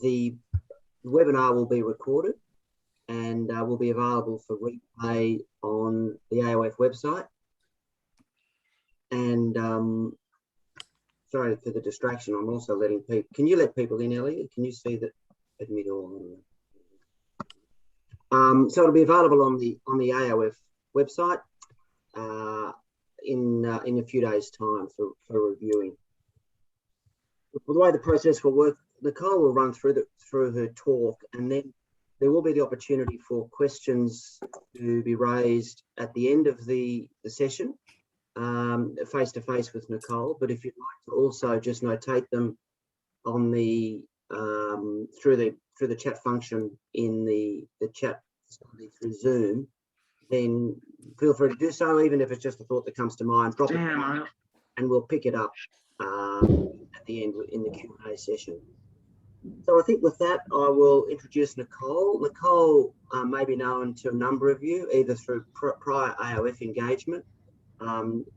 the webinar will be recorded and will be available for replay on the AOF website. And sorry for the distraction. I'm also letting people. Can you let people in, Elliot? Can you see that? Admit all. So it'll be available on the AOF website in a few days' time for reviewing. The way the process will work, Nicole will run through her talk, and then there will be the opportunity for questions to be raised at the end of the session, face to face with Nicole. But if you'd like to also just notate them on the through the chat function in the chat facility through Zoom, then feel free to do so, even if it's just a thought that comes to mind. Drop it down, and we'll pick it up at the end in the Q&A session. So I think with that, I will introduce Nicole. Nicole may be known to a number of you, either through prior AOF engagement.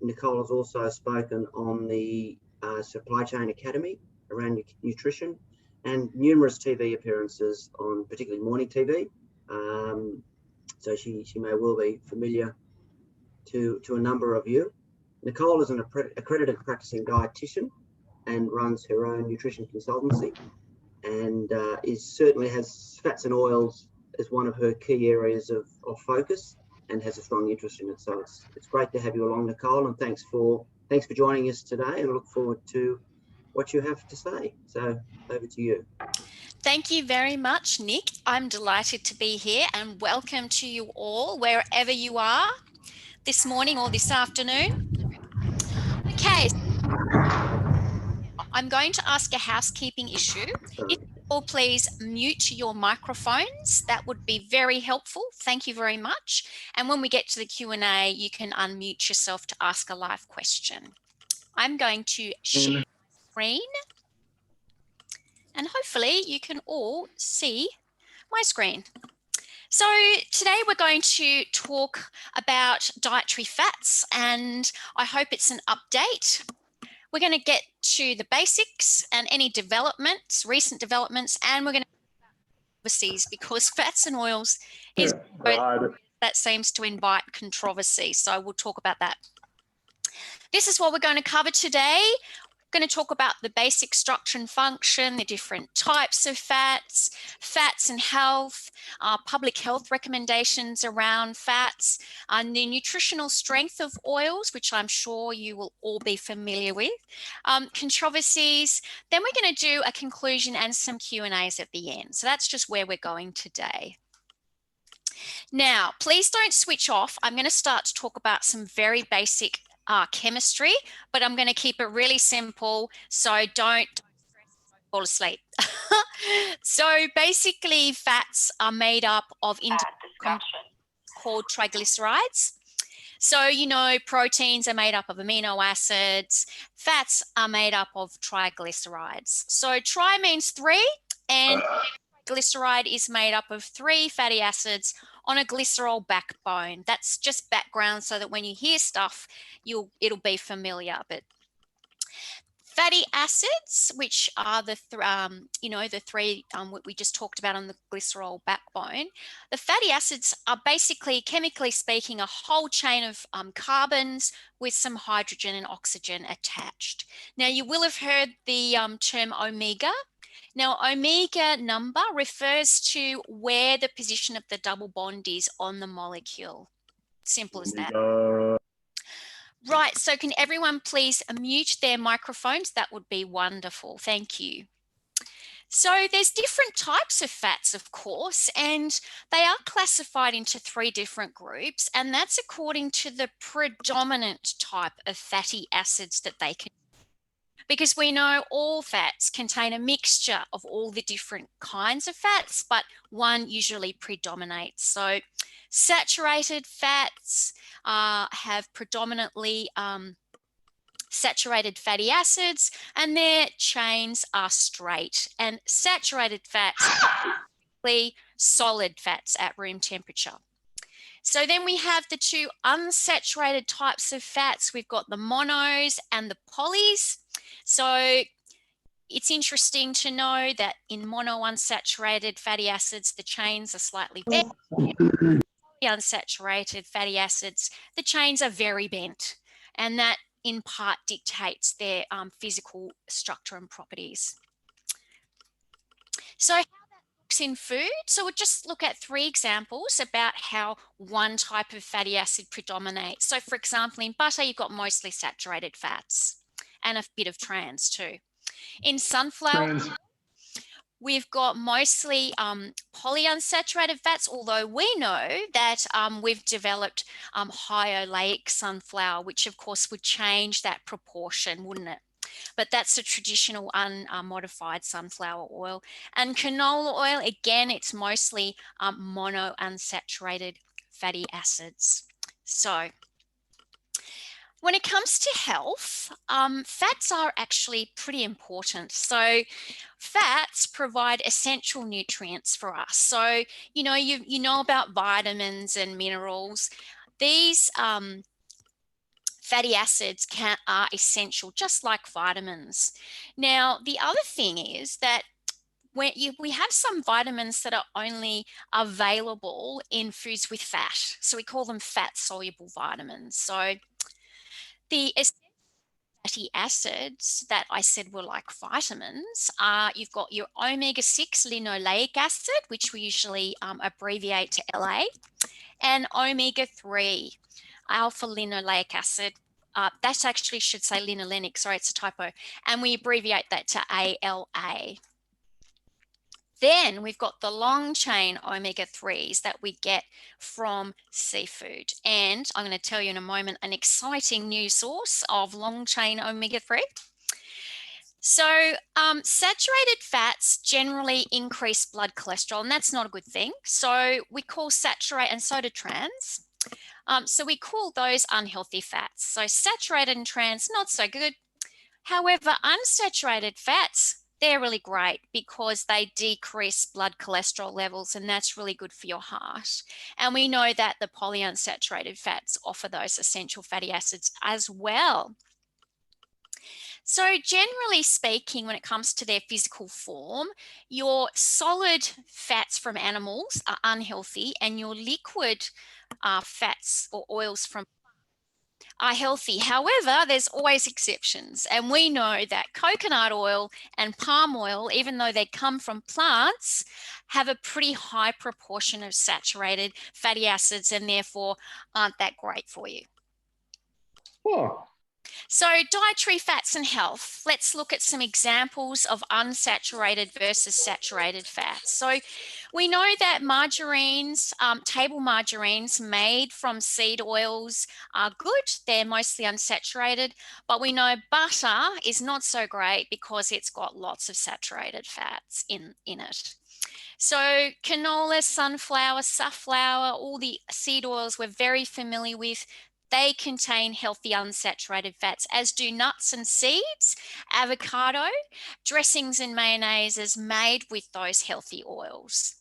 Nicole has also spoken on the Supply Chain Academy around nutrition, and numerous TV appearances on particularly morning TV. So she may well be familiar to a number of you. Nicole is an accredited practicing dietitian and runs her own nutrition consultancy, and certainly has fats and oils as one of her key areas of focus, and has a strong interest in it. So it's great to have you along, Nicole, and thanks for joining us today, and I look forward to what you have to say. So over to you. Thank you very much, Nick. I'm delighted to be here, and welcome to you all, wherever you are this morning or this afternoon. Okay, I'm going to ask a housekeeping issue. If you all please mute your microphones, that would be very helpful. Thank you very much. And when we get to the Q&A, you can unmute yourself to ask a live question. I'm going to share my screen, and hopefully you can all see my screen. So today we're going to talk about dietary fats, and I hope it's an update. We're going to get to the basics and any developments, recent developments, and we're going to overseas, because fats and oils is that seems to invite controversy. So we'll talk about that. This is what we're going to cover today. We're going to talk about the basic structure and function, the different types of fats, fats and health, public health recommendations around fats, and the nutritional strength of oils, which I'm sure you will all be familiar with, controversies. Then we're going to do a conclusion and some Q&As at the end. So that's just where we're going today. Now, please don't switch off. I'm going to start to talk about some very basic chemistry, but I'm going to keep it really simple, so don't fall asleep. So basically, fats are made up of called triglycerides. So, you know, proteins are made up of amino acids. Fats are made up of triglycerides. So tri means 3, and glyceride is made up of 3 fatty acids on a glycerol backbone. That's just background so that when you hear stuff, it'll be familiar. But fatty acids, which are the 3 what we just talked about on the glycerol backbone, the fatty acids are basically, chemically speaking, a whole chain of carbons with some hydrogen and oxygen attached. Now, you will have heard the term omega. Now, omega number refers to where the position of the double bond is on the molecule. Simple as that. Right, so can everyone please mute their microphones? That would be wonderful. Thank you. So there's different types of fats, of course, and they are classified into 3 different groups, and that's according to the predominant type of fatty acids that they can. Because we know all fats contain a mixture of all the different kinds of fats, but one usually predominates. So saturated fats have predominantly saturated fatty acids, and their chains are straight. And saturated fats are solid fats at room temperature. So then we have the 2 unsaturated types of fats. We've got the monos and the polys. So It's interesting to know that in monounsaturated fatty acids, the chains are slightly bent. Unsaturated fatty acids, the chains are very bent, and that in part dictates their physical structure and properties. So how that looks in food, so we'll just look at 3 examples about how one type of fatty acid predominates. So for example, in butter, you've got mostly saturated fats and a bit of trans too. In sunflower, we've got mostly polyunsaturated fats, although we know that we've developed high oleic sunflower, which of course would change that proportion, wouldn't it? But that's a traditional unmodified sunflower oil. And canola oil, again, it's mostly monounsaturated fatty acids. So when it comes to health, fats are actually pretty important. So fats provide essential nutrients for us. So, you know about vitamins and minerals. These fatty acids are essential, just like vitamins. Now, the other thing is that we have some vitamins that are only available in foods with fat. So we call them fat-soluble vitamins. So the fatty acids that I said were like vitamins are, you've got your omega-6 linoleic acid, which we usually abbreviate to LA, and omega-3 alpha linoleic acid. That actually should say linolenic, sorry, it's a typo. And we abbreviate that to ALA. Then we've got the long chain omega-3s that we get from seafood. And I'm going to tell you in a moment an exciting new source of long chain omega-3. So saturated fats generally increase blood cholesterol, and that's not a good thing. So we call saturated, and so do trans. So we call those unhealthy fats. So saturated and trans, not so good. However, unsaturated fats, they're really great because they decrease blood cholesterol levels, and that's really good for your heart. And we know that the polyunsaturated fats offer those essential fatty acids as well. So generally speaking, when it comes to their physical form, your solid fats from animals are unhealthy, and your liquid fats or oils from are healthy. However, there's always exceptions. And we know that coconut oil and palm oil, even though they come from plants, have a pretty high proportion of saturated fatty acids and therefore aren't that great for you. Oh. So dietary fats and health, let's look at some examples of unsaturated versus saturated fats. So we know that margarines, table margarines made from seed oils are good. They're mostly unsaturated, but we know butter is not so great because it's got lots of saturated fats in it. So canola, sunflower, safflower, all the seed oils we're very familiar with, they contain healthy unsaturated fats, as do nuts and seeds, avocado, dressings and mayonnaises made with those healthy oils.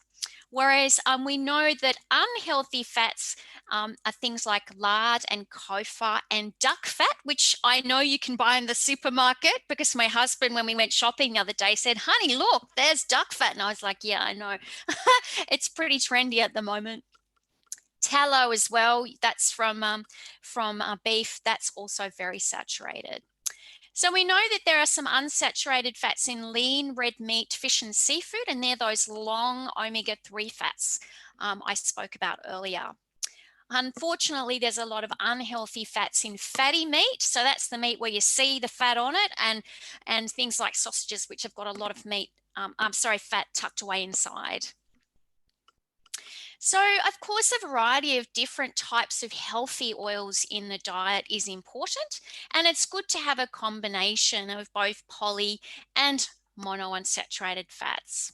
Whereas we know that unhealthy fats are things like lard and kefir and duck fat, which I know you can buy in the supermarket, because my husband, when we went shopping the other day, said, "Honey, look, there's duck fat." And I was like, yeah, I know. It's pretty trendy at the moment. Tallow as well, that's from beef, that's also very saturated. So we know that there are some unsaturated fats in lean red meat, fish and seafood, and they're those long omega-3 fats I spoke about earlier. Unfortunately, there's a lot of unhealthy fats in fatty meat. So that's the meat where you see the fat on it, and things like sausages, which have got a lot of fat tucked away inside. So, of course, a variety of different types of healthy oils in the diet is important, and it's good to have a combination of both poly and monounsaturated fats.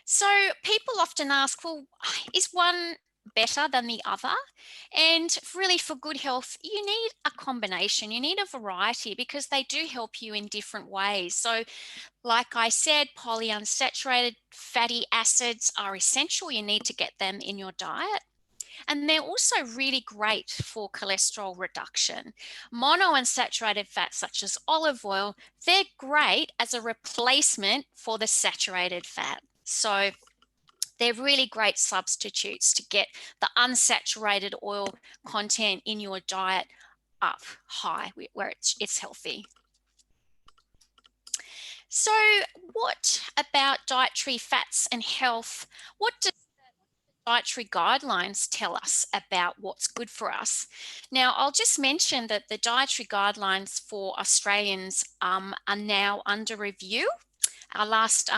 So people often ask, well, is one better than the other? And really, for good health, you need a combination, you need a variety, because they do help you in different ways. So like I said, polyunsaturated fatty acids are essential. You need to get them in your diet. And they're also really great for cholesterol reduction. Monounsaturated fats such as olive oil, they're great as a replacement for the saturated fat. So they're really great substitutes to get the unsaturated oil content in your diet up high where it's healthy. So what about dietary fats and health? What do dietary guidelines tell us about what's good for us? Now, I'll just mention that the dietary guidelines for Australians are now under review. Our last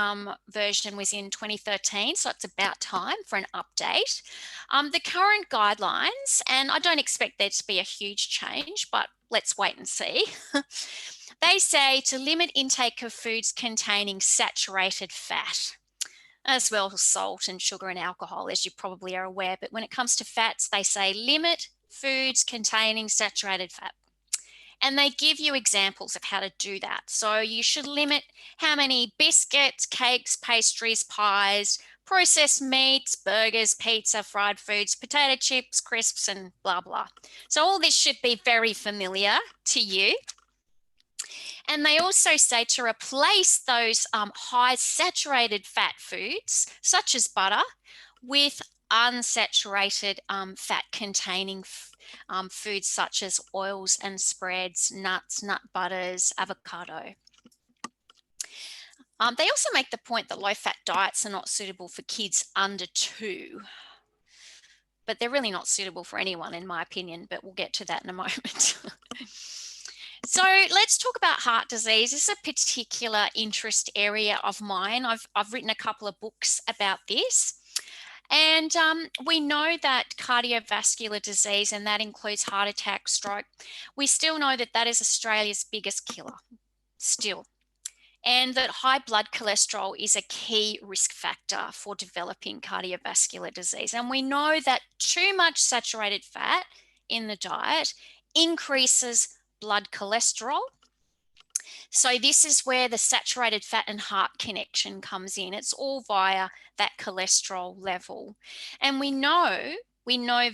version was in 2013, so it's about time for an update. The current guidelines, and I don't expect there to be a huge change, but let's wait and see. They say to limit intake of foods containing saturated fat, as well as salt and sugar and alcohol, as you probably are aware. But when it comes to fats, they say limit foods containing saturated fat. And they give you examples of how to do that. So you should limit how many biscuits, cakes, pastries, pies, processed meats, burgers, pizza, fried foods, potato chips, crisps, and blah, blah. So all this should be very familiar to you. And they also say to replace those high saturated fat foods, such as butter, with unsaturated fat containing foods such as oils and spreads, nuts, nut butters, avocado. They also make the point that low-fat diets are not suitable for kids under 2. But they're really not suitable for anyone, in my opinion, but we'll get to that in a moment. So let's talk about heart disease. This is a particular interest area of mine. I've written a couple of books about this. And we know that cardiovascular disease, and that includes heart attack, stroke, we still know that that is Australia's biggest killer, still. And that high blood cholesterol is a key risk factor for developing cardiovascular disease. And we know that too much saturated fat in the diet increases blood cholesterol. So this is where the saturated fat and heart connection comes in. It's all via that cholesterol level. And we know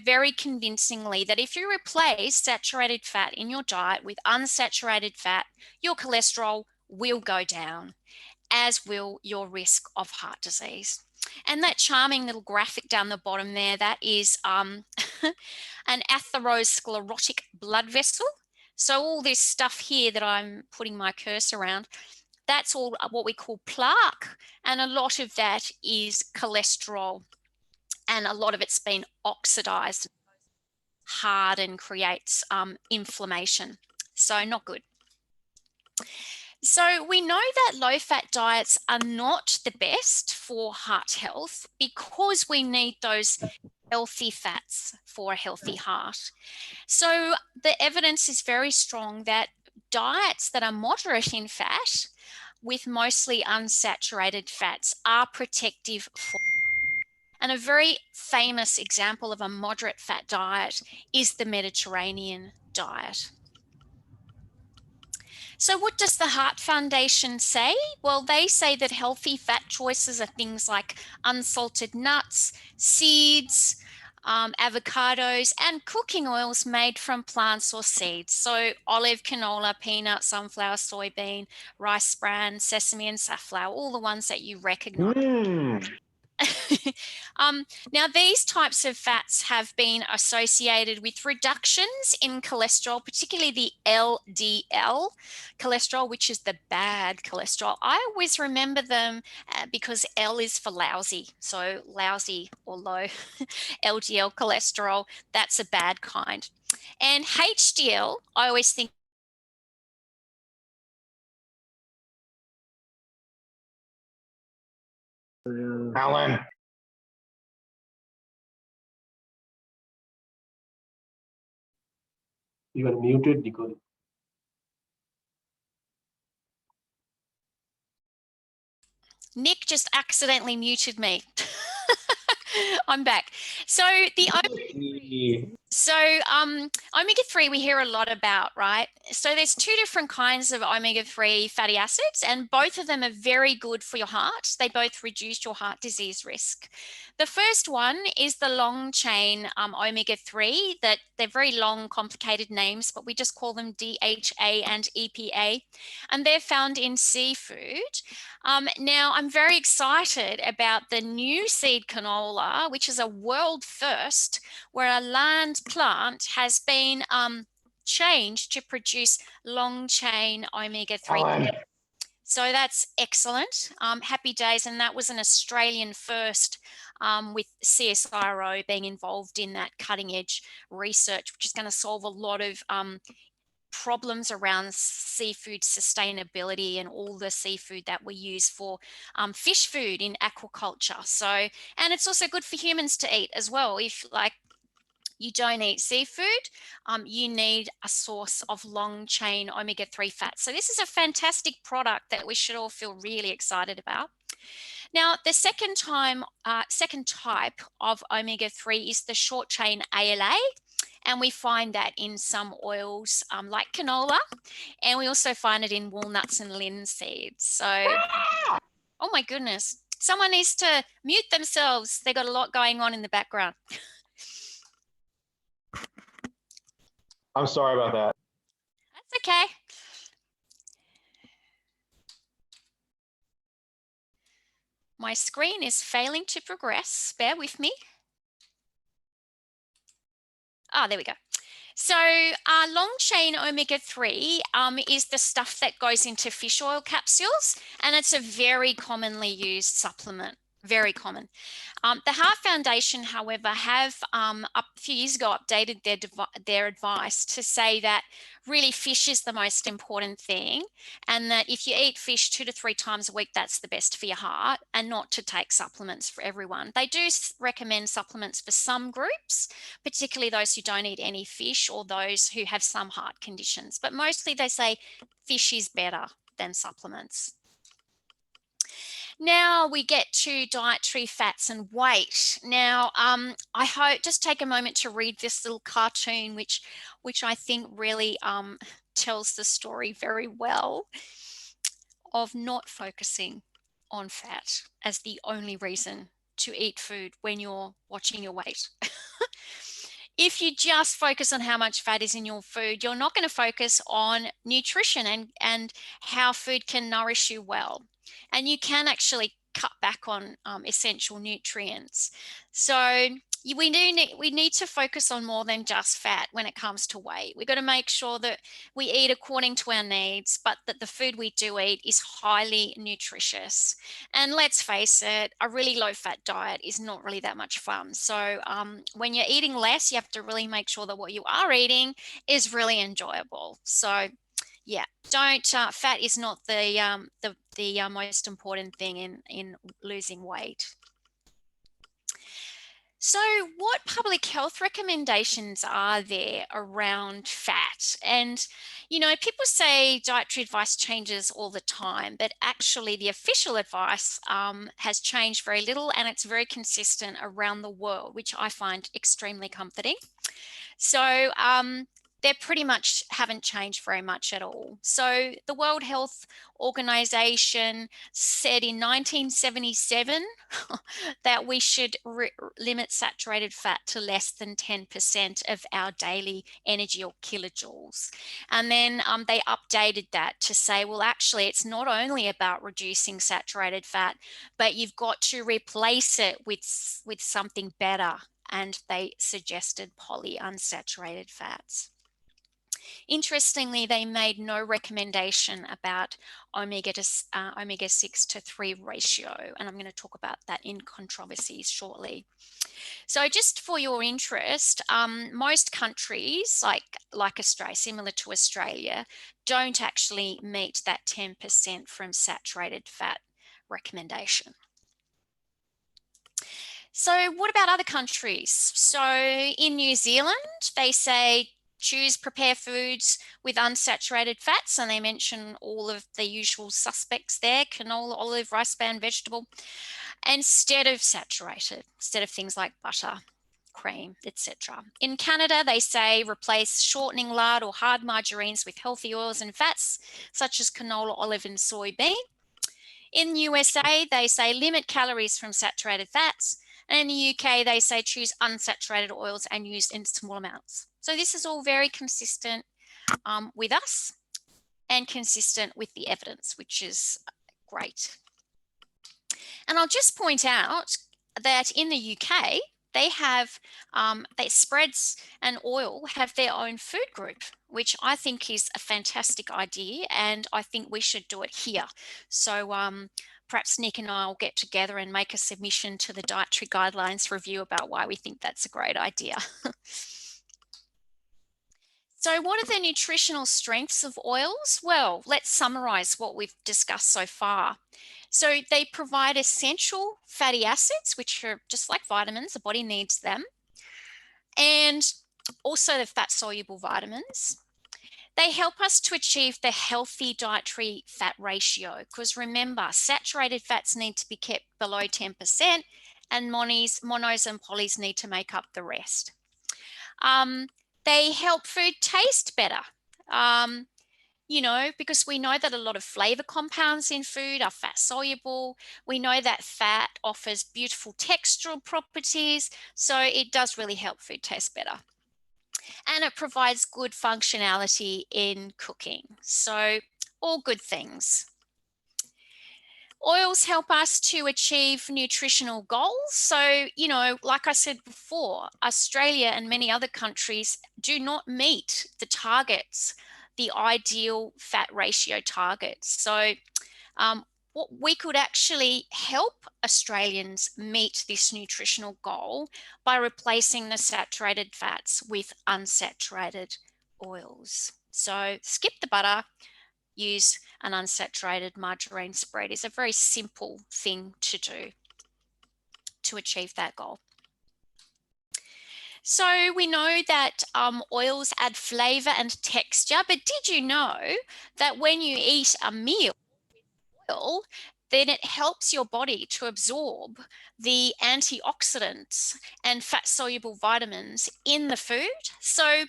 very convincingly that if you replace saturated fat in your diet with unsaturated fat, your cholesterol will go down, as will your risk of heart disease. And that charming little graphic down the bottom there, that is an atherosclerotic blood vessel. So all this stuff here that I'm putting my cursor around, that's all what we call plaque. And a lot of that is cholesterol. And a lot of it's been oxidized, hard, and creates inflammation. So not good. So we know that low-fat diets are not the best for heart health because we need those healthy fats for a healthy heart. So the evidence is very strong that diets that are moderate in fat with mostly unsaturated fats are protective for. And a very famous example of a moderate fat diet is the Mediterranean diet. So what does the Heart Foundation say? Well, they say that healthy fat choices are things like unsalted nuts, seeds, avocados, and cooking oils made from plants or seeds. So olive, canola, peanut, sunflower, soybean, rice bran, sesame, and safflower, all the ones that you recognize. Now, these types of fats have been associated with reductions in cholesterol, particularly the LDL cholesterol, which is the bad cholesterol. I always remember them because L is for lousy. So lousy or low LDL cholesterol, that's a bad kind. And HDL, I always think Alan. You are muted, Nicole. Nick just accidentally muted me. I'm back. So the omega-3 we hear a lot about, right? So there's two different kinds of omega-3 fatty acids, and both of them are very good for your heart. They both reduce your heart disease risk. The first one is the long chain omega-3, that they're very long, complicated names, but we just call them DHA and EPA, and they're found in seafood. Now, I'm very excited about the new seed canola, which is a world first, where a land plant has been changed to produce long chain omega-3. So that's excellent. Happy days. And that was an Australian first, with CSIRO being involved in that cutting edge research, which is going to solve a lot of problems around seafood sustainability and all the seafood that we use for fish food in aquaculture. So, and it's also good for humans to eat as well. If like you don't eat seafood, you need a source of long chain omega-3 fats. So this is a fantastic product that we should all feel really excited about. Now, the second type of omega-3 is the short chain ALA. And we find that in some oils like canola, and we also find it in walnuts and linseed. So, oh my goodness, someone needs to mute themselves. They got a lot going on in the background. I'm sorry about that. That's okay. My screen is failing to progress. Bear with me. Ah, there we go. So long chain omega-3 is the stuff that goes into fish oil capsules, and it's a very commonly used supplement, very common. The Heart Foundation, however, have a few years ago updated their advice to say that really fish is the most important thing, and that if you eat fish 2 to 3 times a week, that's the best for your heart, and not to take supplements for everyone. They do recommend supplements for some groups, particularly those who don't eat any fish or those who have some heart conditions, but mostly they say fish is better than supplements. Now we get to dietary fats and weight. Now, I hope just take a moment to read this little cartoon, which I think really tells the story very well of not focusing on fat as the only reason to eat food when you're watching your weight. If you just focus on how much fat is in your food, you're not going to focus on nutrition and how food can nourish you well. And you can actually cut back on essential nutrients. So we need to focus on more than just fat when it comes to weight. We've got to make sure that we eat according to our needs, but that the food we do eat is highly nutritious. And let's face it, a really low fat diet is not really that much fun. So when you're eating less, you have to really make sure that what you are eating is really enjoyable. So yeah, fat is not the most important thing in losing weight. So what public health recommendations are there around fat? And, you know, people say dietary advice changes all the time, but actually the official advice has changed very little, and it's very consistent around the world, which I find extremely comforting. So they pretty much haven't changed very much at all. So the World Health Organization said in 1977 that we should limit saturated fat to less than 10% of our daily energy or kilojoules. And then they updated that to say, well, actually, it's not only about reducing saturated fat, but you've got to replace it with something better. And they suggested polyunsaturated fats. Interestingly, they made no recommendation about omega-6 to 3 ratio, and I'm going to talk about that in Controversies shortly. So just for your interest, most countries like Australia, similar to Australia, don't actually meet that 10% from saturated fat recommendation. So what about other countries? So in New Zealand, they say prepare foods with unsaturated fats, and they mention all of the usual suspects there: canola, olive, rice bran, vegetable, instead of things like butter, cream, etc. In Canada, they say replace shortening lard or hard margarines with healthy oils and fats, such as canola, olive, and soybean. In USA, they say limit calories from saturated fats. And in the UK, they say choose unsaturated oils and use in small amounts. So this is all very consistent with us and consistent with the evidence, which is great. And I'll just point out that in the UK, they have spreads and oil have their own food group, which I think is a fantastic idea, and I think we should do it here. So perhaps Nick and I will get together and make a submission to the Dietary Guidelines Review about why we think that's a great idea. So what are the nutritional strengths of oils? Well, let's summarize what we've discussed so far. So they provide essential fatty acids, which are just like vitamins, the body needs them, and also the fat-soluble vitamins. They help us to achieve the healthy dietary fat ratio, because remember, saturated fats need to be kept below 10%, and monos and polys need to make up the rest. They help food taste better, because we know that a lot of flavor compounds in food are fat soluble. We know that fat offers beautiful textural properties, so it does really help food taste better. And it provides good functionality in cooking. So all good things. Oils help us to achieve nutritional goals. So, like I said before, Australia and many other countries do not meet the targets, the ideal fat ratio targets. So we could actually help Australians meet this nutritional goal by replacing the saturated fats with unsaturated oils. So skip the butter, use an unsaturated margarine spread is a very simple thing to do to achieve that goal. So we know that oils add flavor and texture, but did you know that when you eat a meal with oil, then it helps your body to absorb the antioxidants and fat-soluble vitamins in the food? So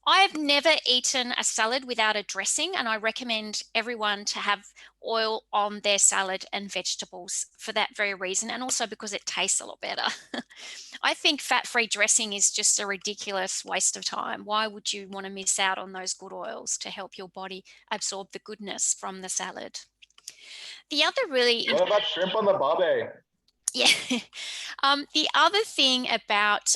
I've never eaten a salad without a dressing, and I recommend everyone to have oil on their salad and vegetables for that very reason, and also because it tastes a lot better. I think fat-free dressing is just a ridiculous waste of time. Why would you want to miss out on those good oils to help your body absorb the goodness from the salad? The other really... What about shrimp on the barbie? Yeah. The other thing about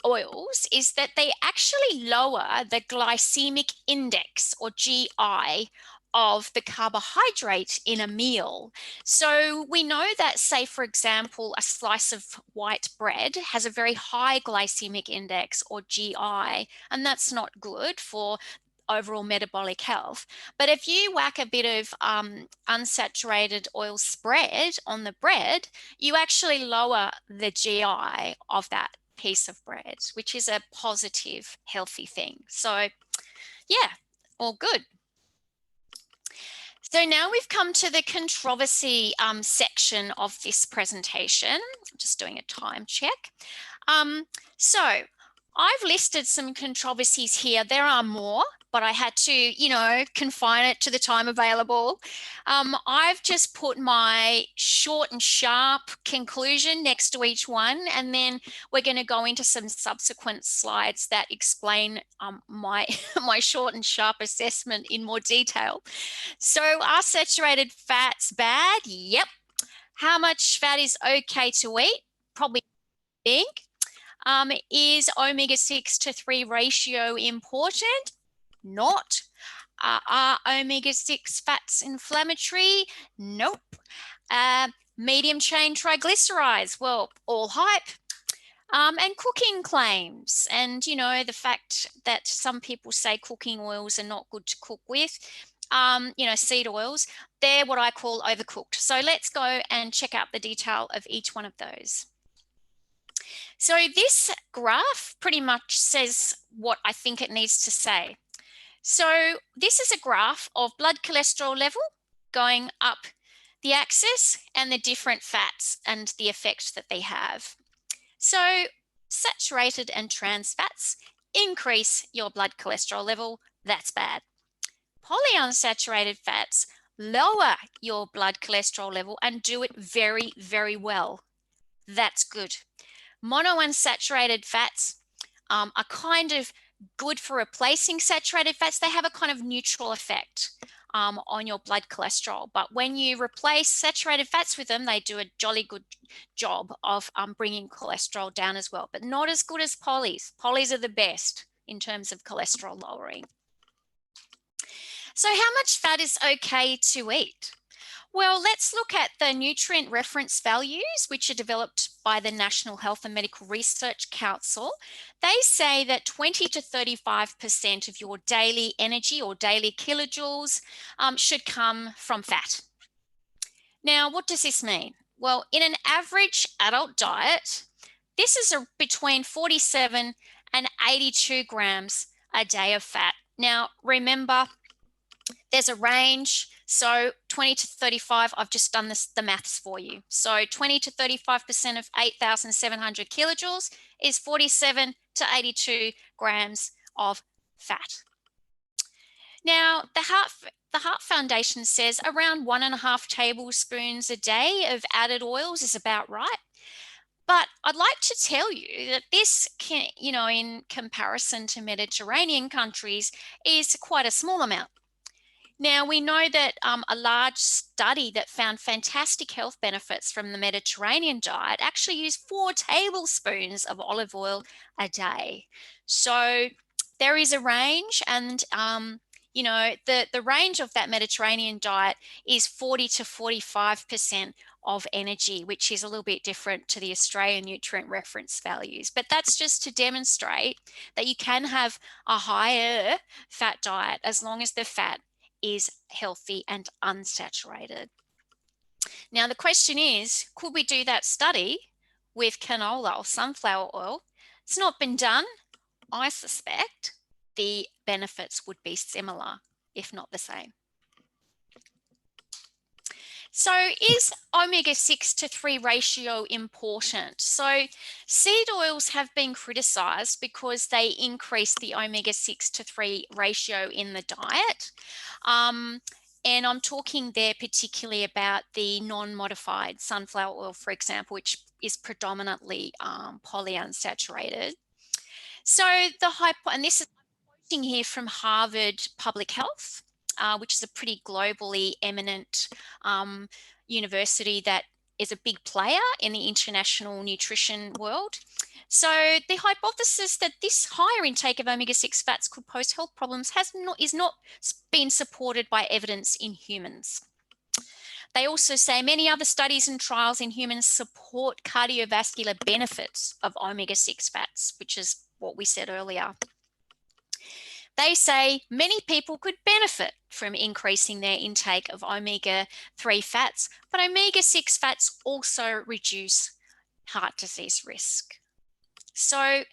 oils is that they actually lower the glycemic index, or GI, of the carbohydrate in a meal. So we know that, say, for example, a slice of white bread has a very high glycemic index, or GI, and that's not good for overall metabolic health. But if you whack a bit of unsaturated oil spread on the bread, you actually lower the GI of that piece of bread, which is a positive, healthy thing. So yeah, all good. So now we've come to the controversy section of this presentation. I'm just doing a time check. So I've listed some controversies here. There are more, but I had to, confine it to the time available. I've just put my short and sharp conclusion next to each one, and then we're going to go into some subsequent slides that explain my short and sharp assessment in more detail. So are saturated fats bad? Yep. How much fat is okay to eat? Probably big. Is omega-6 to 3 ratio important? Not. Are omega-6 fats inflammatory? Nope. Medium chain triglycerides? Well, all hype. And cooking claims, and the fact that some people say cooking oils are not good to cook with, seed oils, they're what I call overcooked. So let's go and check out the detail of each one of those. So this graph pretty much says what I think it needs to say. So this is a graph of blood cholesterol level going up the axis and the different fats and the effect that they have. So saturated and trans fats increase your blood cholesterol level. That's bad. Polyunsaturated fats lower your blood cholesterol level and do it very, very well. That's good. Monounsaturated fats are kind of good for replacing saturated fats. They have a kind of neutral effect on your blood cholesterol. But when you replace saturated fats with them, they do a jolly good job of bringing cholesterol down as well, but not as good as polys. Polys are the best in terms of cholesterol lowering. So how much fat is okay to eat? Well, let's look at the nutrient reference values, which are developed by the National Health and Medical Research Council. They say that 20 to 35% of your daily energy or daily kilojoules should come from fat. Now, what does this mean? Well, in an average adult diet, this is between 47 and 82 grams a day of fat. Now, remember, there's a range. So 20 to 35, I've just done the maths for you. So 20 to 35% of 8,700 kilojoules is 47 to 82 grams of fat. Now, the Heart Foundation says around 1.5 tablespoons a day of added oils is about right. But I'd like to tell you that this can, in comparison to Mediterranean countries, is quite a small amount. Now, we know that a large study that found fantastic health benefits from the Mediterranean diet actually used 4 tablespoons of olive oil a day. So there is a range, and the range of that Mediterranean diet is 40 to 45% of energy, which is a little bit different to the Australian nutrient reference values. But that's just to demonstrate that you can have a higher fat diet as long as the fat is healthy and unsaturated. Now, the question is, could we do that study with canola or sunflower oil? It's not been done. I suspect the benefits would be similar, if not the same. So is omega-6 to 3 ratio important? So seed oils have been criticized because they increase the omega-6 to 3 ratio in the diet. And I'm talking there particularly about the non-modified sunflower oil, for example, which is predominantly polyunsaturated. So and this is quoting here from Harvard Public Health, which is a pretty globally eminent university that is a big player in the international nutrition world. So the hypothesis that this higher intake of omega-6 fats could pose health problems is not been supported by evidence in humans. They also say many other studies and trials in humans support cardiovascular benefits of omega-6 fats, which is what we said earlier. They say many people could benefit from increasing their intake of omega-3 fats, but omega-6 fats also reduce heart disease risk. So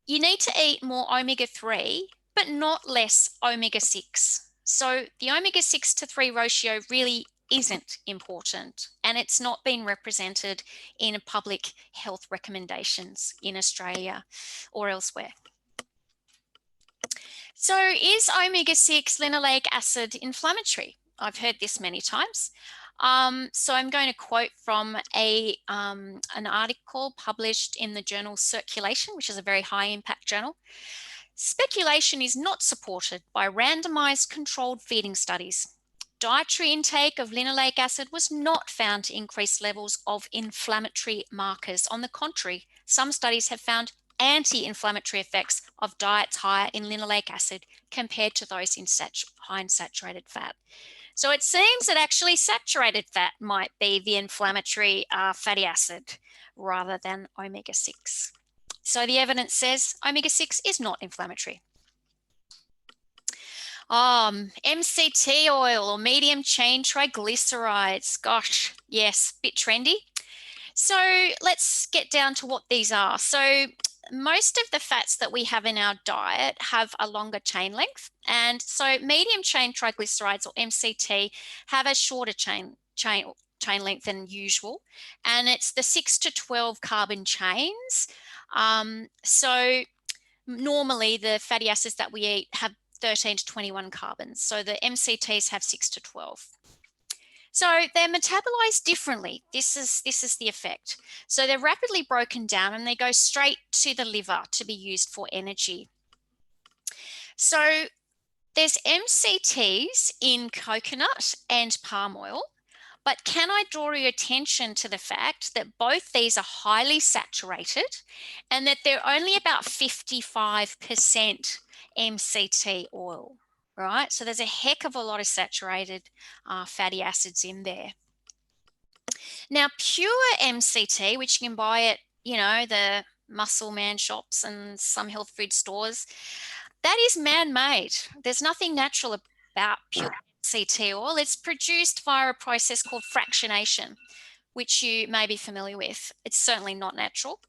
you need to eat more omega-3, but not less omega-6. So the omega-6 to 3 ratio really isn't important, and it's not been represented in public health recommendations in Australia or elsewhere. So is omega-6 linoleic acid inflammatory? I've heard this many times. So I'm going to quote from an article published in the journal Circulation, which is a very high impact journal. Speculation is not supported by randomized controlled feeding studies. Dietary intake of linoleic acid was not found to increase levels of inflammatory markers. On the contrary, some studies have found anti-inflammatory effects of diets higher in linoleic acid compared to those in high in saturated fat. So it seems that actually saturated fat might be the inflammatory fatty acid rather than omega-6. So the evidence says omega-6 is not inflammatory. MCT oil or medium chain triglycerides. Gosh, yes, bit trendy. So let's get down to what these are. So most of the fats that we have in our diet have a longer chain length. And so medium chain triglycerides, or MCT, have a shorter chain length than usual. And it's the 6 to 12 carbon chains. So normally the fatty acids that we eat have 13 to 21 carbons. So the MCTs have 6 to 12. So they're metabolized differently. This is the effect. So they're rapidly broken down and they go straight to the liver to be used for energy. So there's MCTs in coconut and palm oil, but can I draw your attention to the fact that both these are highly saturated and that they're only about 55% MCT oil? Right, so there's a heck of a lot of saturated fatty acids in there. Now, pure MCT, which you can buy at, the Muscle Man shops and some health food stores, that is man-made. There's nothing natural about pure MCT oil. It's produced via a process called fractionation, which you may be familiar with. It's certainly not natural.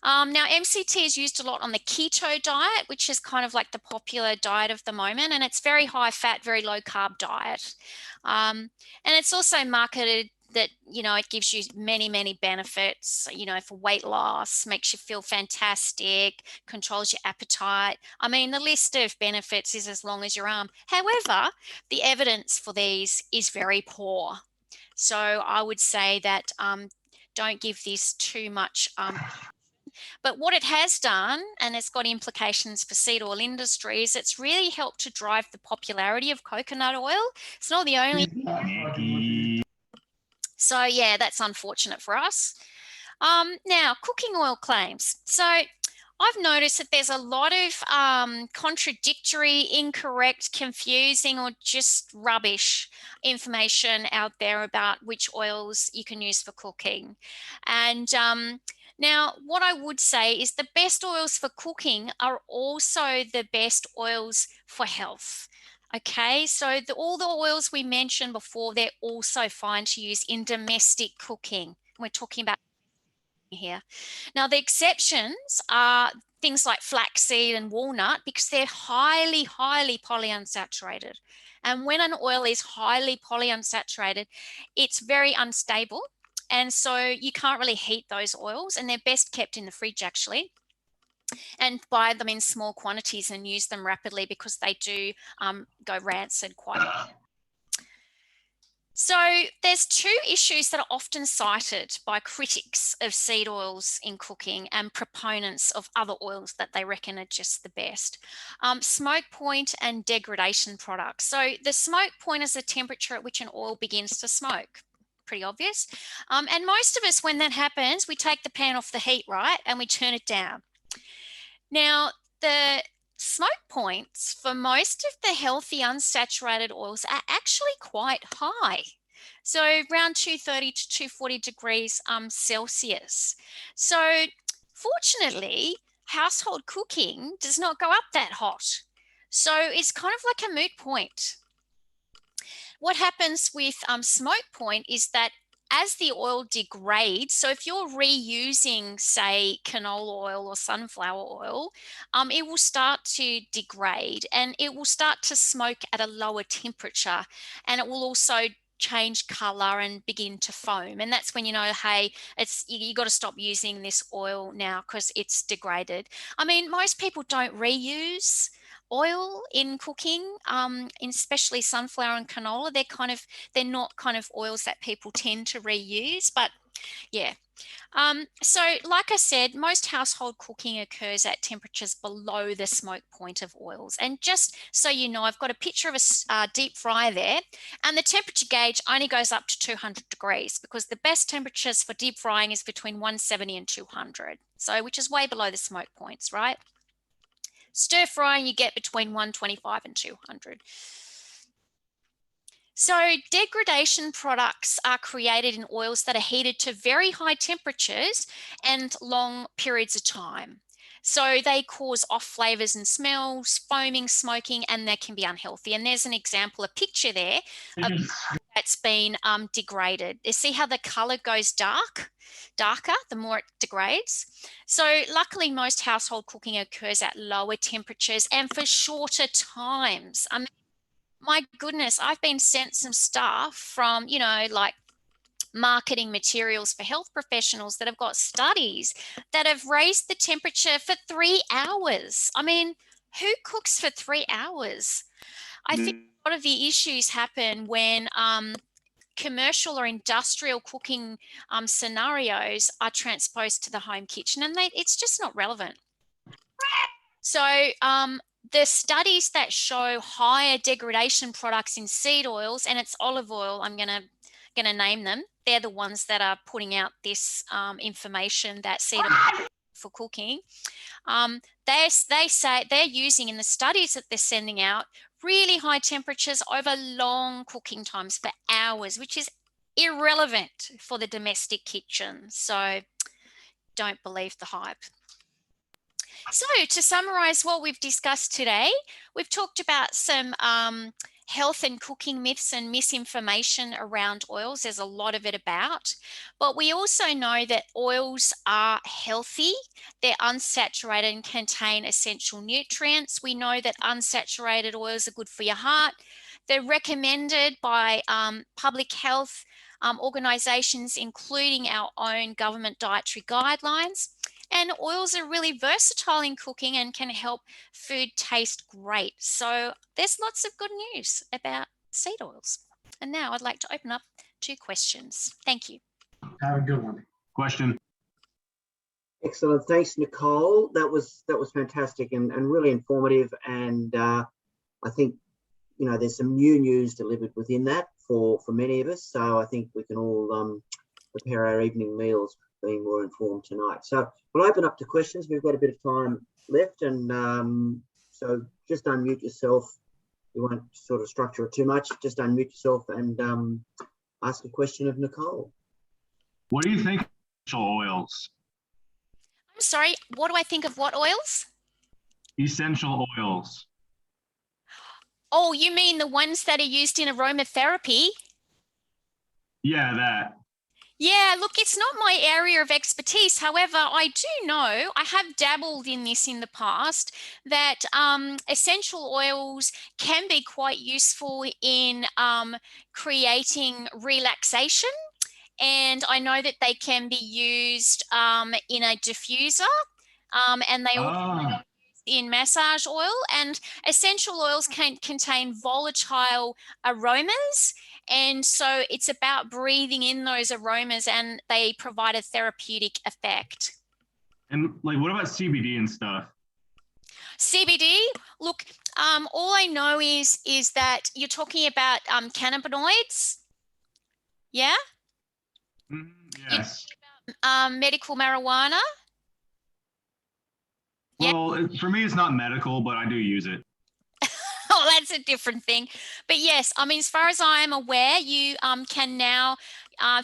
Now, MCT is used a lot on the keto diet, which is kind of like the popular diet of the moment, and it's very high fat, very low carb diet. And it's also marketed that, it gives you many, many benefits, for weight loss, makes you feel fantastic, controls your appetite. I mean, the list of benefits is as long as your arm. However, the evidence for these is very poor. So I would say that don't give this too much. But what it has done, and it's got implications for seed oil industries, it's really helped to drive the popularity of coconut oil. It's not the only. So yeah, that's unfortunate for us. Now, cooking oil claims. So I've noticed that there's a lot of contradictory, incorrect, confusing, or just rubbish information out there about which oils you can use for cooking. And now, what I would say is the best oils for cooking are also the best oils for health. Okay, so all the oils we mentioned before, they're also fine to use in domestic cooking. We're talking about here. Now, the exceptions are things like flaxseed and walnut because they're highly, highly polyunsaturated. And when an oil is highly polyunsaturated, it's very unstable. And so you can't really heat those oils, and they're best kept in the fridge actually. And buy them in small quantities and use them rapidly because they do go rancid quite well. So there's two issues that are often cited by critics of seed oils in cooking and proponents of other oils that they reckon are just the best. Smoke point and degradation products. So the smoke point is the temperature at which an oil begins to smoke. Pretty obvious. And most of us, when that happens, we take the pan off the heat, right? And we turn it down. Now, the smoke points for most of the healthy unsaturated oils are actually quite high. So around 230 to 240 degrees Celsius. So fortunately, household cooking does not go up that hot. So it's kind of like a moot point. What happens with smoke point is that as the oil degrades, so if you're reusing, say, canola oil or sunflower oil, it will start to degrade and it will start to smoke at a lower temperature, and it will also change color and begin to foam. And that's when you know, hey, you got to stop using this oil now because it's degraded. I mean, most people don't reuse oil in cooking, especially sunflower and canola. They're not kind of oils that people tend to reuse, but yeah. So like I said, most household cooking occurs at temperatures below the smoke point of oils. And just so you know, I've got a picture of a deep fryer there, and the temperature gauge only goes up to 200 degrees because the best temperatures for deep frying is between 170 and 200. So which is way below the smoke points, right? Stir frying, you get between 125 and 200. So degradation products are created in oils that are heated to very high temperatures and long periods of time. So they cause off flavors and smells, foaming, smoking, and they can be unhealthy. And there's an example, a picture there of that's been degraded. You see how the color goes darker the more it degrades. So luckily most household cooking occurs at lower temperatures and for shorter times. I mean, my goodness, I've been sent some stuff from, like marketing materials for health professionals that have got studies that have raised the temperature for 3 hours. I mean, who cooks for 3 hours? I think a lot of the issues happen when commercial or industrial cooking scenarios are transposed to the home kitchen, and it's just not relevant. So the studies that show higher degradation products in seed oils, and it's olive oil, I'm gonna name them. They're the ones that are putting out this information that seed oil for cooking. They say they're using in the studies that they're sending out really high temperatures over long cooking times for hours, which is irrelevant for the domestic kitchen. So don't believe the hype. So to summarize what we've discussed today, we've talked about some health and cooking myths and misinformation around oils. There's a lot of it about, but we also know that oils are healthy. They're unsaturated and contain essential nutrients. We know that unsaturated oils are good for your heart. They're recommended by public health organisations, including our own government dietary guidelines. And oils are really versatile in cooking and can help food taste great. So there's lots of good news about seed oils. And now I'd like to open up to questions. Thank you. Have a good one. Question. Excellent. Thanks, Nicole. That was fantastic and really informative. And I think, there's some new news delivered within that for many of us. So I think we can all prepare our evening meals being more informed tonight. So we'll open up to questions. We've got a bit of time left, and so just unmute yourself. We won't sort of structure it too much. Just unmute yourself and ask a question of Nicole. What do you think of essential oils? I'm sorry, what do I think of what oils? Essential oils. Oh, you mean the ones that are used in aromatherapy? Yeah, that. Yeah, look, it's not my area of expertise. However, I do know, I have dabbled in this in the past, that essential oils can be quite useful in creating relaxation. And I know that they can be used in a diffuser, and they also in massage oil, and essential oils can contain volatile aromas. And so it's about breathing in those aromas, and they provide a therapeutic effect. And what about CBD and stuff? CBD, look, all I know is that you're talking about cannabinoids. Yeah? Yes. Medical marijuana. Well, for me, it's not medical, but I do use it. Oh, that's a different thing. But yes, I mean, as far as I am aware, you can now,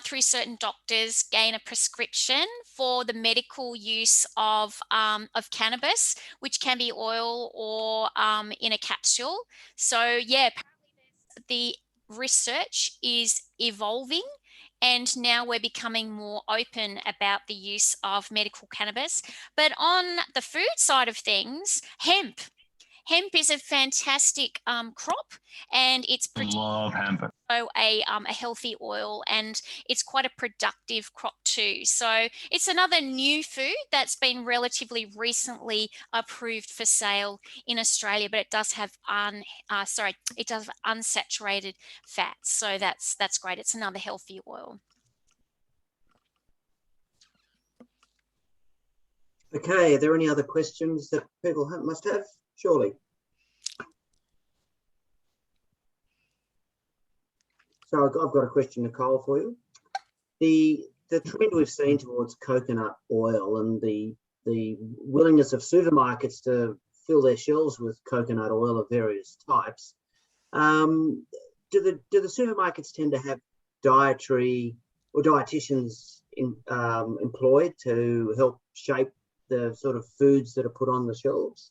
through certain doctors, gain a prescription for the medical use of cannabis, which can be oil or in a capsule. So yeah, apparently the research is evolving, and now we're becoming more open about the use of medical cannabis. But on the food side of things, hemp is a fantastic crop, and it's Love hemp. a healthy oil, and it's quite a productive crop too. So it's another new food that's been relatively recently approved for sale in Australia, but it does have unsaturated fats. So that's great. It's another healthy oil. Okay, are there any other questions that people must have? Surely. So I've got a question, Nicole, for you. The trend we've seen towards coconut oil and the willingness of supermarkets to fill their shelves with coconut oil of various types. Do the supermarkets tend to have dietary or dietitians employed to help shape the sort of foods that are put on the shelves?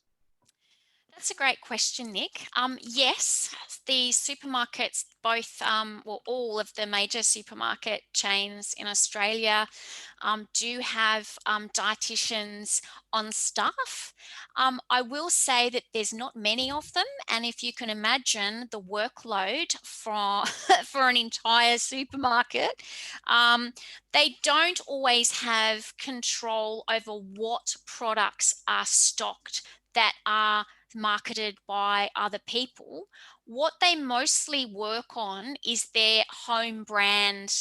That's a great question, Nick. Yes, the supermarkets, both, well, all of the major supermarket chains in Australia do have dietitians on staff. I will say that there's not many of them, and if you can imagine the workload for for an entire supermarket, they don't always have control over what products are stocked that are marketed by other people. What they mostly work on is their home brand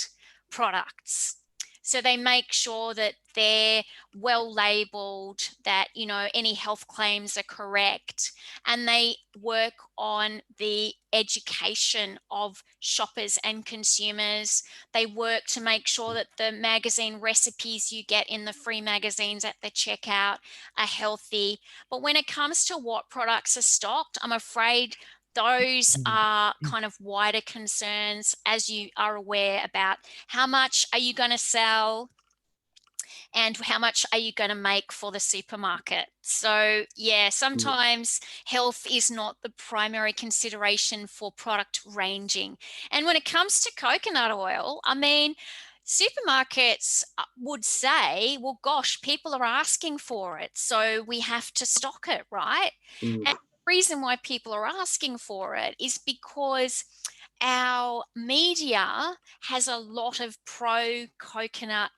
products. So they make sure that they're well labeled, that, you know, any health claims are correct, and they work on the education of shoppers and consumers. They work to make sure that the magazine recipes you get in the free magazines at the checkout are healthy. But when it comes to what products are stocked, I'm afraid those are kind of wider concerns, as you are aware, about how much are you going to sell and how much are you going to make for the supermarket. So yeah, sometimes health is not the primary consideration for product ranging. And when it comes to coconut oil, I mean, supermarkets would say, well, gosh, people are asking for it, so we have to stock it, right? Mm. And the reason why people are asking for it is because our media has a lot of pro coconut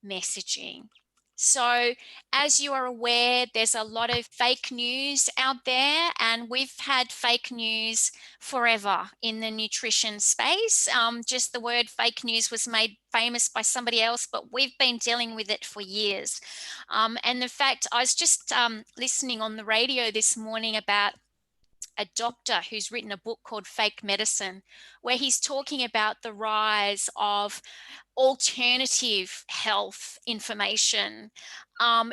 messaging. So, as you are aware, there's a lot of fake news out there, and we've had fake news forever in the nutrition space. Just the word fake news was made famous by somebody else, but we've been dealing with it for years. And the fact, I was just listening on the radio this morning about a doctor who's written a book called Fake Medicine, where he's talking about the rise of alternative health information.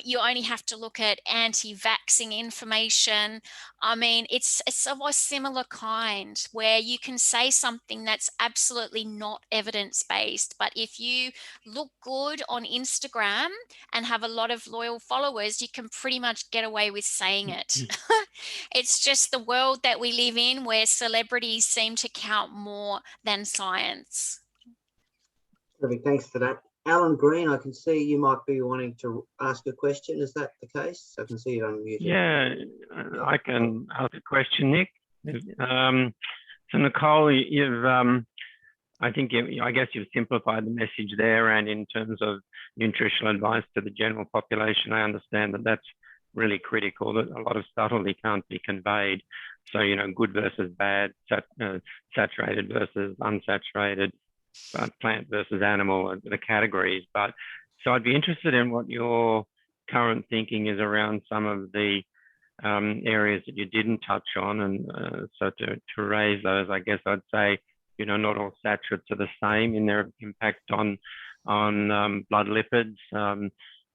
You only have to look at anti-vaxxing information. I mean, it's of a similar kind, where you can say something that's absolutely not evidence-based, but if you look good on Instagram and have a lot of loyal followers, you can pretty much get away with saying it. It's just the world that we live in, where celebrities seem to count more than science. Perfect. Thanks for that. Alan Green, I can see you might be wanting to ask a question. Is that the case? I can see you unmuted. Yeah, I can ask a question, Nick. So Nicole, I guess you've simplified the message there, and in terms of nutritional advice to the general population, I understand that that's really critical, that a lot of subtlety can't be conveyed. So, you know, good versus bad, saturated versus unsaturated, plant versus animal, the categories. But so I'd be interested in what your current thinking is around some of the areas that you didn't touch on. And so to raise those, I guess I'd say, you know, not all saturates are the same in their impact on blood lipids.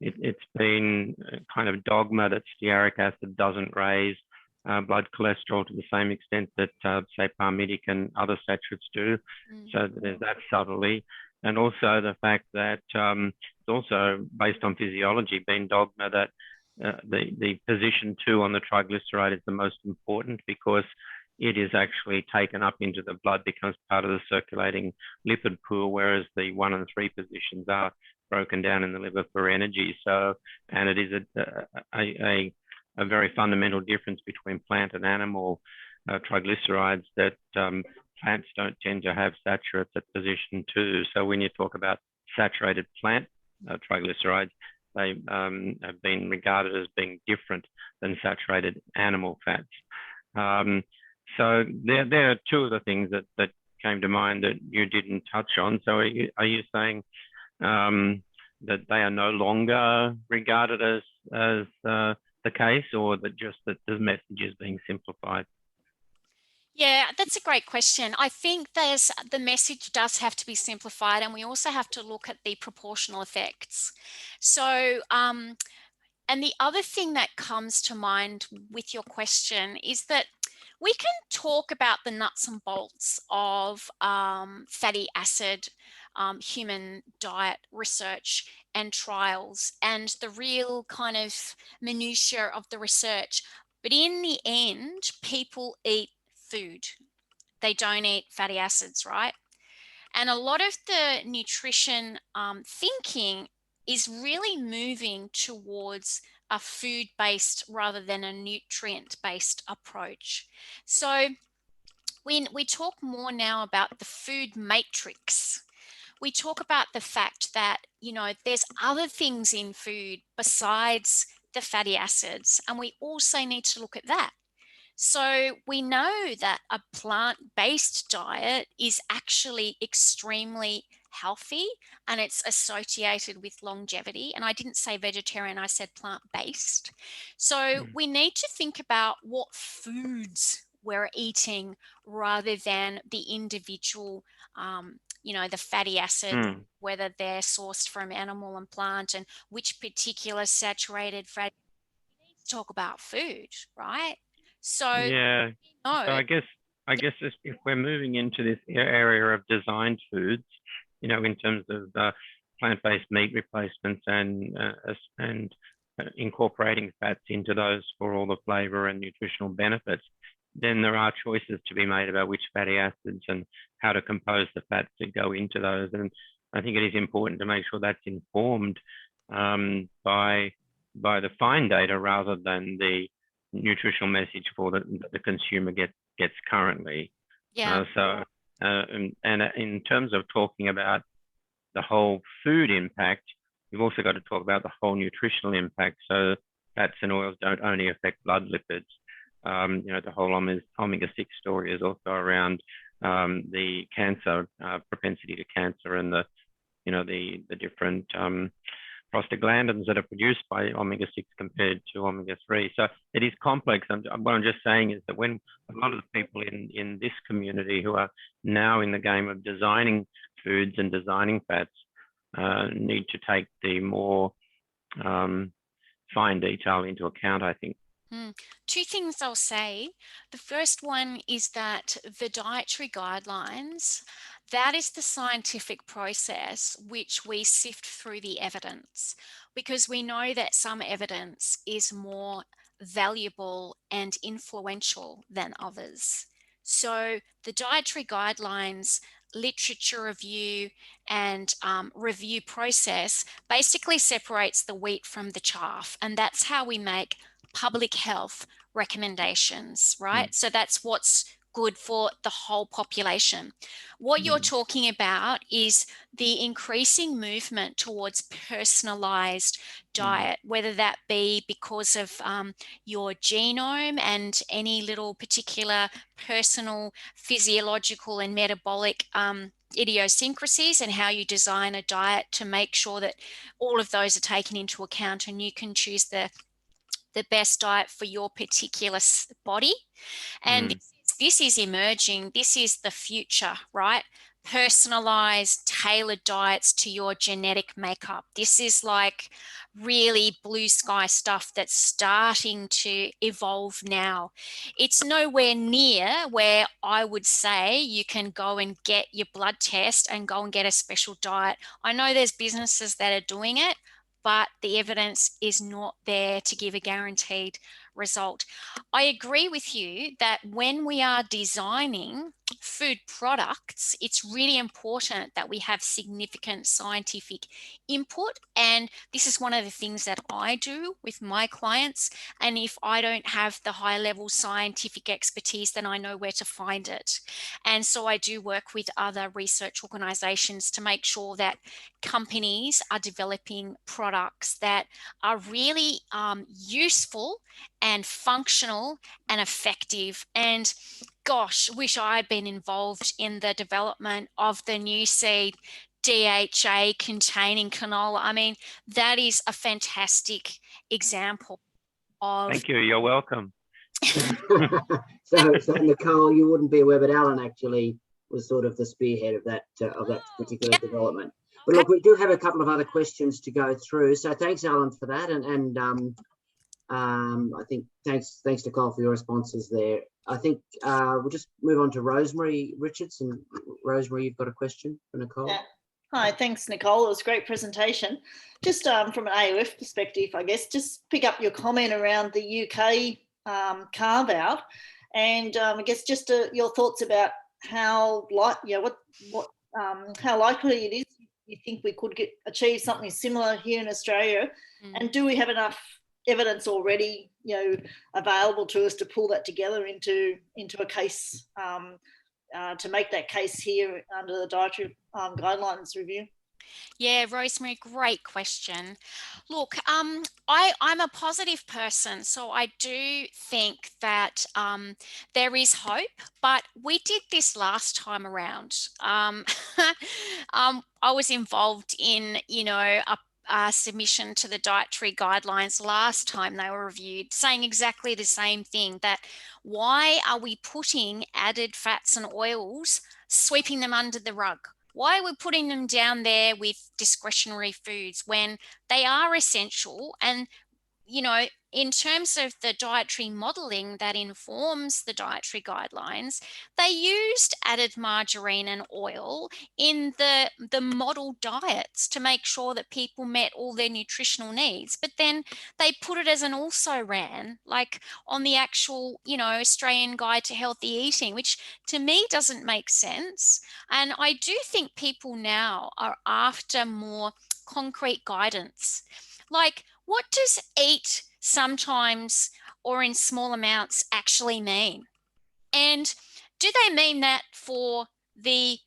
It's been kind of dogma that stearic acid doesn't raise blood cholesterol to the same extent that, say, palmitic and other saturates do. So there's that subtlety. And also the fact that it's also based on physiology, been dogma that the position 2 on the triglyceride is the most important, because it is actually taken up into the blood, becomes part of the circulating lipid pool, whereas the 1 and 3 positions are broken down in the liver for energy. So, and it is a very fundamental difference between plant and animal triglycerides, that plants don't tend to have saturates at position 2. So when you talk about saturated plant triglycerides, they have been regarded as being different than saturated animal fats. So there are 2 of the things that came to mind that you didn't touch on. So are you saying that they are no longer regarded as the case, or that just that the message is being simplified? Yeah, that's a great question. I think the message does have to be simplified, and we also have to look at the proportional effects. So, and the other thing that comes to mind with your question is that we can talk about the nuts and bolts of fatty acid human diet research and trials and the real kind of minutiae of the research. But in the end, people eat food. They don't eat fatty acids, right? And a lot of the nutrition thinking is really moving towards a food-based rather than a nutrient-based approach. So when we talk more now about the food matrix, we talk about the fact that, you know, there's other things in food besides the fatty acids, and we also need to look at that. So we know that a plant-based diet is actually extremely healthy and it's associated with longevity. And I didn't say vegetarian, I said plant-based. So we need to think about what foods we're eating rather than the individual, you know, the fatty acids, whether they're sourced from animal and plant, and which particular saturated fatty. We need to talk about food, right? So Yeah. no. So I guess if we're moving into this area of designed foods, you know, in terms of plant-based meat replacements and incorporating fats into those for all the flavor and nutritional benefits, then there are choices to be made about which fatty acids and how to compose the fats that go into those. And I think it is important to make sure that's informed by the fine data rather than the nutritional message for the consumer gets currently. Yeah. And in terms of talking about the whole food impact, you've also got to talk about the whole nutritional impact. So fats and oils don't only affect blood lipids. You know, the whole omega-6 story is also around the cancer, propensity to cancer, and the different prostaglandins that are produced by omega-6 compared to omega-3. So it is complex. And what I'm just saying is that when a lot of the people in this community who are now in the game of designing foods and designing fats need to take the more fine detail into account, I think. Two things I'll say. The first one is that the dietary guidelines, that is the scientific process which we sift through the evidence, because we know that some evidence is more valuable and influential than others. So the dietary guidelines, literature review, and review process basically separates the wheat from the chaff, and that's how we make public health recommendations, right? So that's what's good for the whole population. What you're talking about is the increasing movement towards personalized diet, whether that be because of your genome and any little particular personal physiological and metabolic idiosyncrasies, and how you design a diet to make sure that all of those are taken into account and you can choose the best diet for your particular body. And this is emerging. This is the future, right? Personalized, tailored diets to your genetic makeup. This is like really blue sky stuff that's starting to evolve now. It's nowhere near where I would say you can go and get your blood test and go and get a special diet. I know there's businesses that are doing it, but the evidence is not there to give a guaranteed result. I agree with you that when we are designing food products, it's really important that we have significant scientific input. And this is one of the things that I do with my clients. And if I don't have the high level scientific expertise, then I know where to find it. And so I do work with other research organizations to make sure that companies are developing products that are really useful and functional and effective. And gosh, wish I'd been involved in the development of the new seed DHA containing canola. I mean, that is a fantastic example of. Thank you. You're welcome. So Nicole, you wouldn't be aware, but Alan actually was sort of the spearhead of that particular development. But look, we do have a couple of other questions to go through. So thanks, Alan, for that, and I think thanks Nicole for your responses there. I think we'll just move on to Rosemary Richardson. Rosemary, you've got a question for Nicole? Hi, thanks, Nicole. It was a great presentation. Just from an AOF perspective, I guess, just pick up your comment around the UK carve out, and I guess just your thoughts about how how likely it is you think we could achieve something similar here in Australia, and do we have enough evidence already, available to us to pull that together into a case? To make that case here under the dietary guidelines review? Yeah, Rosemary, great question. Look, I'm a positive person, so I do think that there is hope, but we did this last time around. I was involved in, a submission to the dietary guidelines last time they were reviewed, saying exactly the same thing, that why are we putting added fats and oils, sweeping them under the rug? Why are we putting them down there with discretionary foods when they are essential? And, in terms of the dietary modeling that informs the dietary guidelines, they used added margarine and oil in the model diets to make sure that people met all their nutritional needs. But then they put it as an also ran, like on the actual, Australian Guide to Healthy Eating, which to me doesn't make sense. And I do think people now are after more concrete guidance. Like, what does eat sometimes or in small amounts actually mean? And do they mean that for the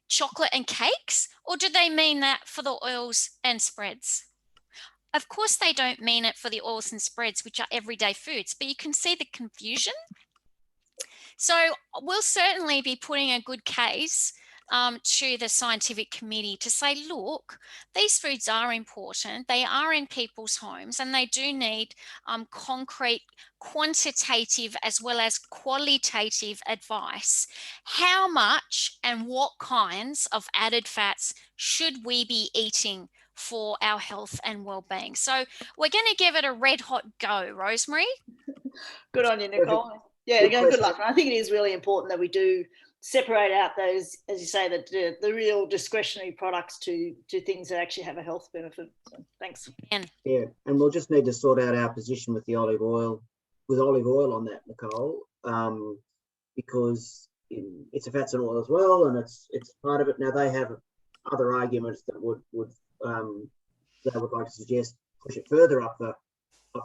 chocolate and cakes, or do they mean that for the oils and spreads? Of course, they don't mean it for the oils and spreads, which are everyday foods, but you can see the confusion. So we'll certainly be putting a good case to the scientific committee to say, look, these foods are important. They are in people's homes, and they do need concrete, quantitative as well as qualitative advice. How much and what kinds of added fats should we be eating for our health and well-being? So we're going to give it a red hot go, Rosemary. Good on you, Nicole. Yeah, good luck. And I think it is really important that we do separate out those, as you say, the real discretionary products to things that actually have a health benefit. So, thanks. Yeah, and we'll just need to sort out our position with the olive oil, on that, Nicole, because it's a fats and oil as well, and it's part of it. Now they have other arguments that would they would like to suggest push it further up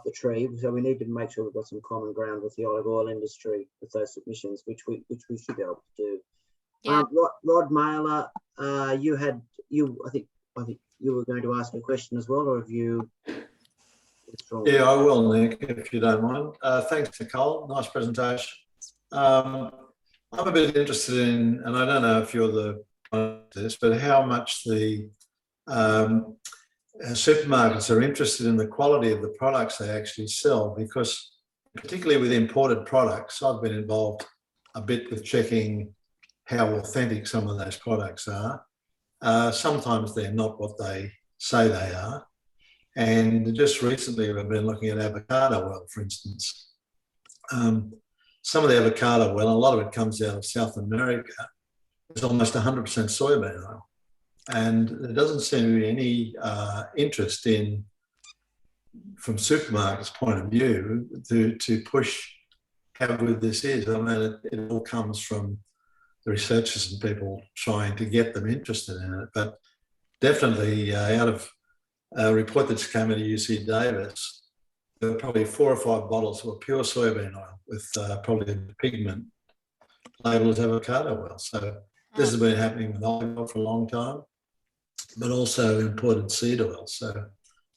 the tree. So we need to make sure we've got some common ground with the olive oil industry with those submissions, which we should be able to do. Yeah. Rod Mailer, I think you were going to ask a question as well, or have you? Yeah, I will, Nick, if you don't mind. Thanks, Nicole. Nice presentation. I'm a bit interested in, and I don't know if you're the this, but how much the supermarkets are interested in the quality of the products they actually sell, because particularly with imported products, I've been involved a bit with checking how authentic some of those products are. Sometimes they're not what they say they are. And just recently we've been looking at avocado oil, for instance. Some of the avocado oil, a lot of it comes out of South America, is almost 100% soybean oil. And there doesn't seem to be any interest in, from supermarkets' point of view, to push how good this is. I mean, it all comes from the researchers and people trying to get them interested in it. But definitely out of a report that's come out of UC Davis, there were probably 4 or 5 bottles were pure soybean oil with probably the pigment labelled as avocado oil. So this has been happening with olive oil for a long time, but also imported seed oil. So,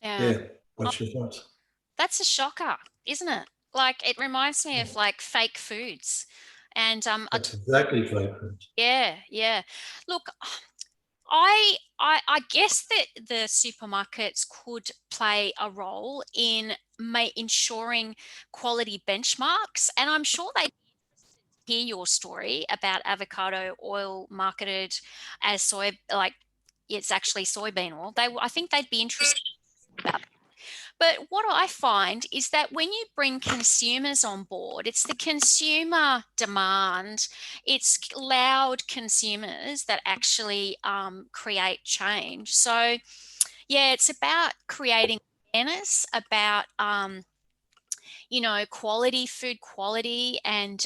yeah, what's your thoughts? That's a shocker, isn't it? Like, it reminds me of like fake foods. And that's exactly fake foods. Yeah. Look, I guess that the supermarkets could play a role in ensuring quality benchmarks, and I'm sure they hear your story about avocado oil marketed as it's actually soybean oil. I think they'd be interested about. But what I find is that when you bring consumers on board, it's the consumer demand, it's loud consumers that actually create change. So, yeah, it's about creating awareness about quality, food quality. And,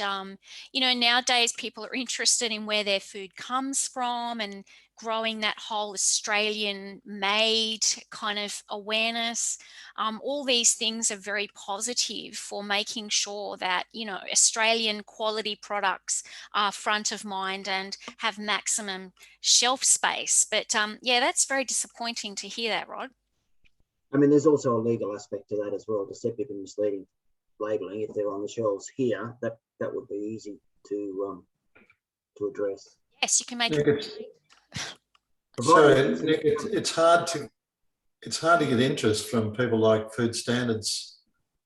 nowadays people are interested in where their food comes from and growing that whole Australian made kind of awareness. All these things are very positive for making sure that, Australian quality products are front of mind and have maximum shelf space. But yeah, that's very disappointing to hear that, Rod. I mean, there's also a legal aspect to that as well, deceptive and misleading labelling. If they're on the shelves here, that would be easy to address. Yes, you can make Nick, it. Sorry, Nick, it's hard to get interest from people like food standards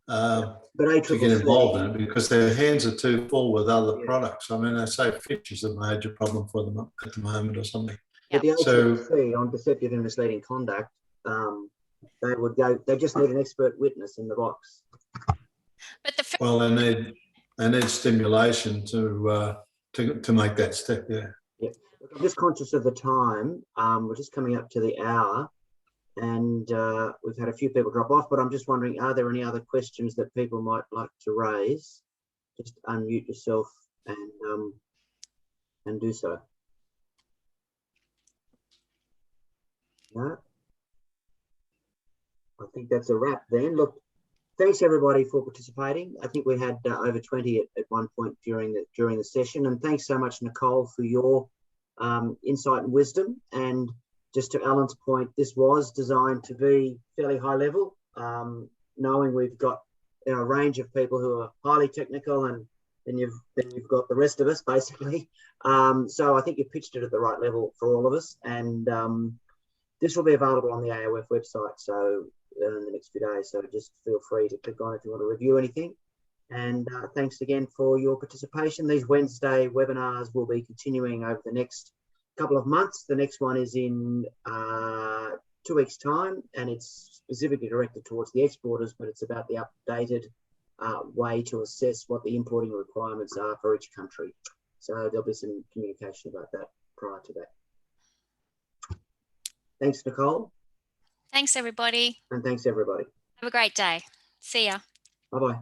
to get involved in it because their hands are too full with other products. I mean, they say fish is a major problem for them at the moment or something. But the ACCC on deceptive and misleading conduct, they would go. They just need an expert witness in the box. But well, they need stimulation to make that step. Yeah. Yeah. Look, I'm just conscious of the time. We're just coming up to the hour, and we've had a few people drop off. But I'm just wondering, are there any other questions that people might like to raise? Just unmute yourself and do so. No. I think that's a wrap then. Look, thanks everybody for participating. I think we had over 20 at one point during the session, and thanks so much, Nicole, for your insight and wisdom. And just to Alan's point, this was designed to be fairly high level, knowing we've got a range of people who are highly technical, and then you've got the rest of us basically. So I think you pitched it at the right level for all of us, and this will be available on the AOF website so in the next few days. So just feel free to click on if you want to review anything. And thanks again for your participation. These Wednesday webinars will be continuing over the next couple of months. The next one is in 2 weeks' time, and it's specifically directed towards the exporters, but it's about the updated way to assess what the importing requirements are for each country. So there'll be some communication about that prior to that. Thanks, Nicole. Thanks, everybody. And thanks, everybody. Have a great day. See ya. Bye-bye.